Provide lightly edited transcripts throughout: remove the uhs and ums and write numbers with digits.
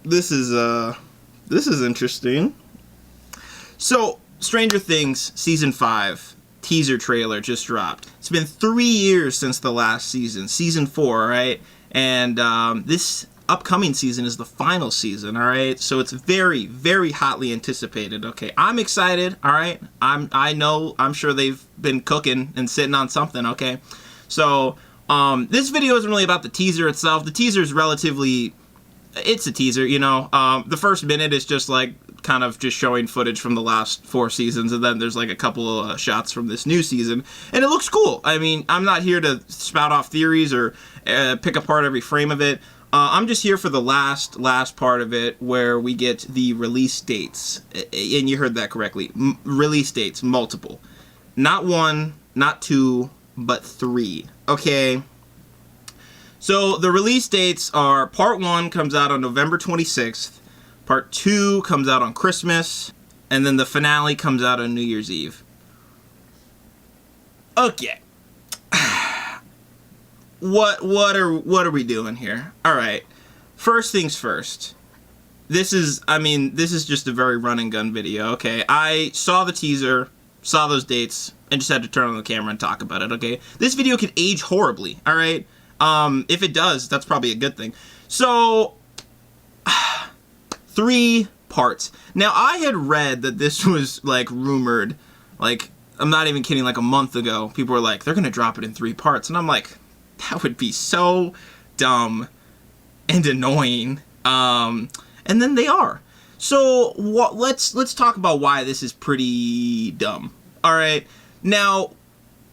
this is interesting. So, Stranger Things season 5 teaser trailer just dropped. It's been 3 years since the last season, season 4, right? And this upcoming season is the final season, all right? So it's very, very hotly anticipated. Okay, I'm excited, all right? I'm sure they've been cooking and sitting on something, okay? So this video isn't really about the teaser itself. The teaser is relatively, it's a teaser, you know. The first minute is just like kind of just showing footage from the last 4 seasons, and then there's like a couple of shots from this new season, and it looks cool. I mean, I'm not here to spout off theories or pick apart every frame of it. I'm just here for the last part of it where we get the release dates, and you heard that correctly. Release dates, multiple. Not 1, not 2, but 3. Okay. So the release dates are part 1 comes out on November 26th, part 2 comes out on Christmas, and then the finale comes out on New Year's Eve. Okay. What are we doing here? All right. First things first. This is just a very run and gun video, okay? I saw the teaser, saw those dates, and just had to turn on the camera and talk about it, okay? This video could age horribly, all right? If it does, that's probably a good thing. So 3 parts. Now, I had read that this was like rumored, like, I'm not even kidding, like a month ago. People were like, they're gonna drop it in 3 parts, and I'm like, that would be so dumb and annoying. And then they are. So let's talk about why this is pretty dumb. All right. Now,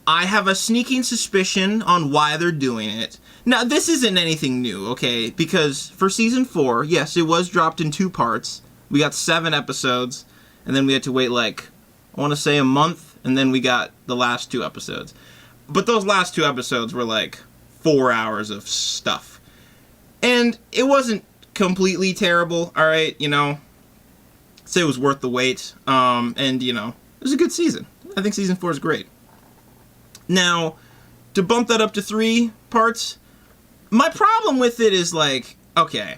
I have a sneaking suspicion on why they're doing it. Now, this isn't anything new, okay? Because for season 4, yes, it was dropped in 2 parts. We got 7 episodes, and then we had to wait like, I want to say a month, and then we got the last 2 episodes. But those last 2 episodes were like 4 hours of stuff. And it wasn't completely terrible, alright, you know. I'd say it was worth the wait. And, you know, it was a good season. I think season 4 is great. Now, to bump that up to 3 parts, my problem with it is like, okay,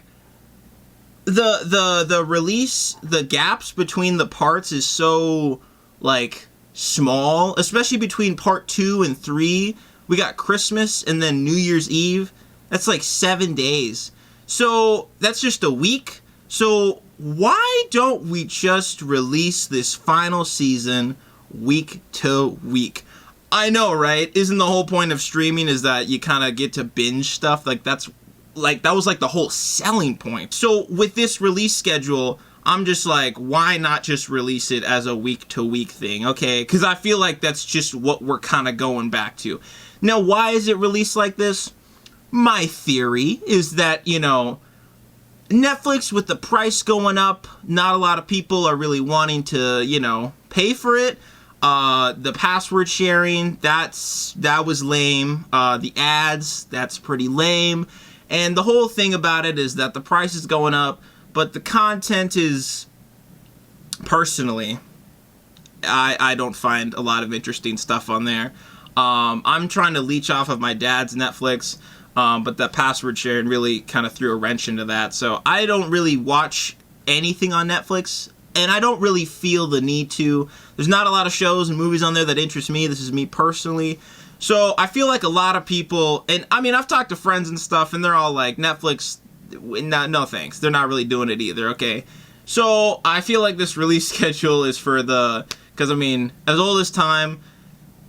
the release, the gaps between the parts is so, like, small, especially between part 2 and 3. We got Christmas and then New Year's Eve. That's like 7 days. So that's just a week. So why don't we just release this final season week to week? I know, right? Isn't the whole point of streaming is that you kind of get to binge stuff? Like that was like the whole selling point. So with this release schedule, I'm just like, why not just release it as a week-to-week thing, okay? Because I feel like that's just what we're kind of going back to. Now, why is it released like this? My theory is that, you know, Netflix, with the price going up, not a lot of people are really wanting to, you know, pay for it. The password sharing, that was lame. The ads, that's pretty lame. And the whole thing about it is that the price is going up, but the content is, personally, I don't find a lot of interesting stuff on there. I'm trying to leech off of my dad's Netflix, but that password sharing really kind of threw a wrench into that. So I don't really watch anything on Netflix, and I don't really feel the need to. There's not a lot of shows and movies on there that interest me. This is me personally. So I feel like a lot of people, and I mean, I've talked to friends and stuff, and they're all like, Netflix, no thanks. They're not really doing it either, okay? So I feel like this release schedule is for because I mean, as old as time,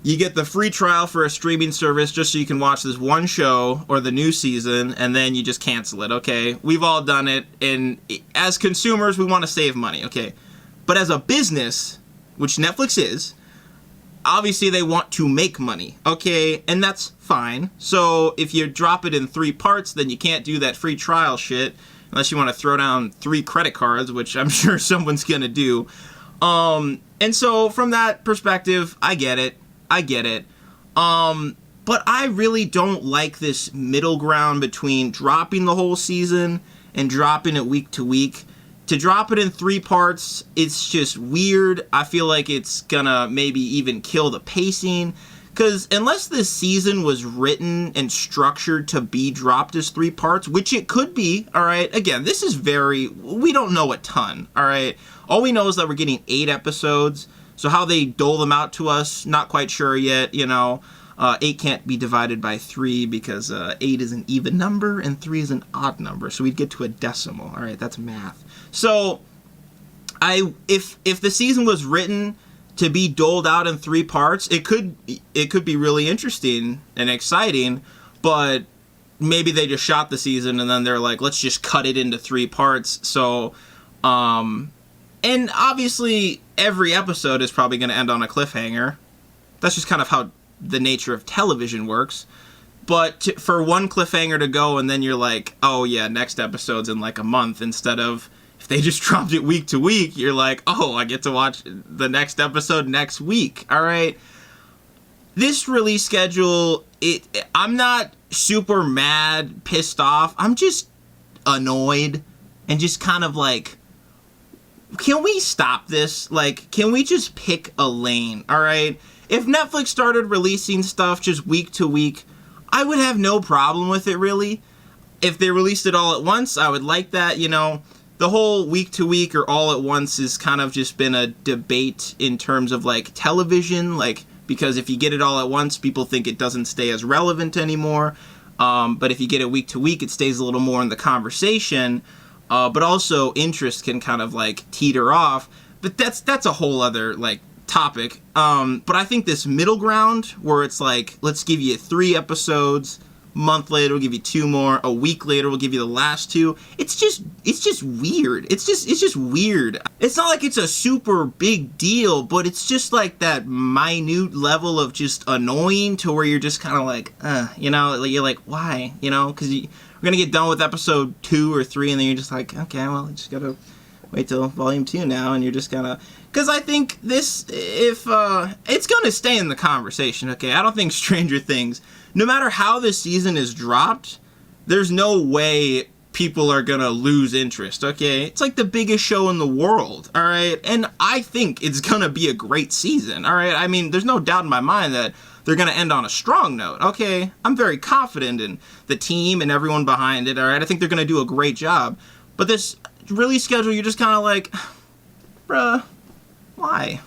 you get the free trial for a streaming service just so you can watch this one show or the new season, and then you just cancel it, okay? We've all done it, and as consumers, we want to save money, okay? But as a business, which Netflix is, obviously they want to make money, okay? And that's fine. So if you drop it in 3 parts, then you can't do that free trial shit unless you want to throw down 3 credit cards, which I'm sure someone's gonna do. And so from that perspective, I get it. But I really don't like this middle ground between dropping the whole season and dropping it week to week. To drop it in 3 parts, it's just weird. I feel like it's gonna maybe even kill the pacing, Because unless this season was written and structured to be dropped as 3 parts, which it could be, all right? Again, this is we don't know a ton, all right? All we know is that we're getting 8 episodes. So how they dole them out to us, not quite sure yet, 8 can't be divided by 3 because 8 is an even number and 3 is an odd number. So we'd get to a decimal. All right, that's math. So if the season was written to be doled out in 3 parts, it could be really interesting and exciting, but maybe they just shot the season and then they're like, let's just cut it into 3 parts. So, and obviously every episode is probably going to end on a cliffhanger. That's just kind of how the nature of television works. But for one cliffhanger to go and then you're like, oh yeah, next episode's in like a month, instead of if they just dropped it week to week, you're like, oh, I get to watch the next episode next week. All right. This release schedule, I'm not super mad, pissed off. I'm just annoyed and just kind of like, can we stop this? Like, can we just pick a lane? All right. If Netflix started releasing stuff just week to week, I would have no problem with it, really. If they released it all at once, I would like that. The whole week to week or all at once has kind of just been a debate in terms of like television, like, because if you get it all at once, people think it doesn't stay as relevant anymore. But if you get it week to week, it stays a little more in the conversation. But also interest can kind of like teeter off. But that's a whole other like topic. But I think this middle ground where it's like, let's give you 3 episodes, a month later we'll give you 2 more, a week later we'll give you the last 2. It's just weird. It's just weird. It's not like it's a super big deal, but it's just like that minute level of just annoying to where you're just kind of like, you're like, why? Because we're gonna get done with episode 2 or 3, and then you're just like, okay, well, I just gotta wait till volume 2 now, and you're just gonna. Because I think this, if it's gonna stay in the conversation, okay? I don't think Stranger Things, no matter how this season is dropped, there's no way people are gonna lose interest, okay? It's like the biggest show in the world, all right? And I think it's gonna be a great season, all right? I mean, there's no doubt in my mind that they're gonna end on a strong note, okay? I'm very confident in the team and everyone behind it, all right? I think they're gonna do a great job. But this release schedule, you're just kind of like, bruh, why?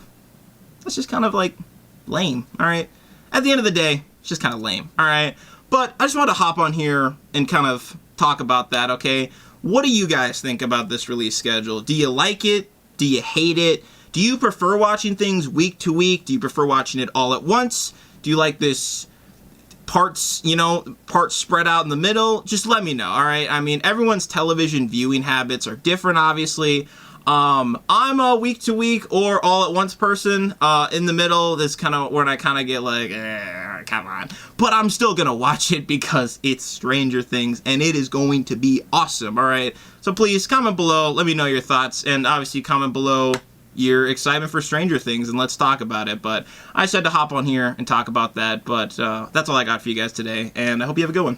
That's just kind of like lame, all right? At the end of the day, it's just kind of lame, all right? But I just wanted to hop on here and kind of talk about that, okay? What do you guys think about this release schedule? Do you like it? Do you hate it? Do you prefer watching things week to week? Do you prefer watching it all at once? Do you like this parts spread out in the middle? Just let me know, all right? I mean, everyone's television viewing habits are different, obviously. I'm a week to week or all at once person. In the middle, that's kind of when I kind of get like, come on. But I'm still gonna watch it because it's Stranger Things and it is going to be awesome, all right? So please comment below, let me know your thoughts, and obviously comment below your excitement for Stranger Things, and let's talk about it. But I said to hop on here and talk about that, but that's all I got for you guys today, and I hope you have a good one.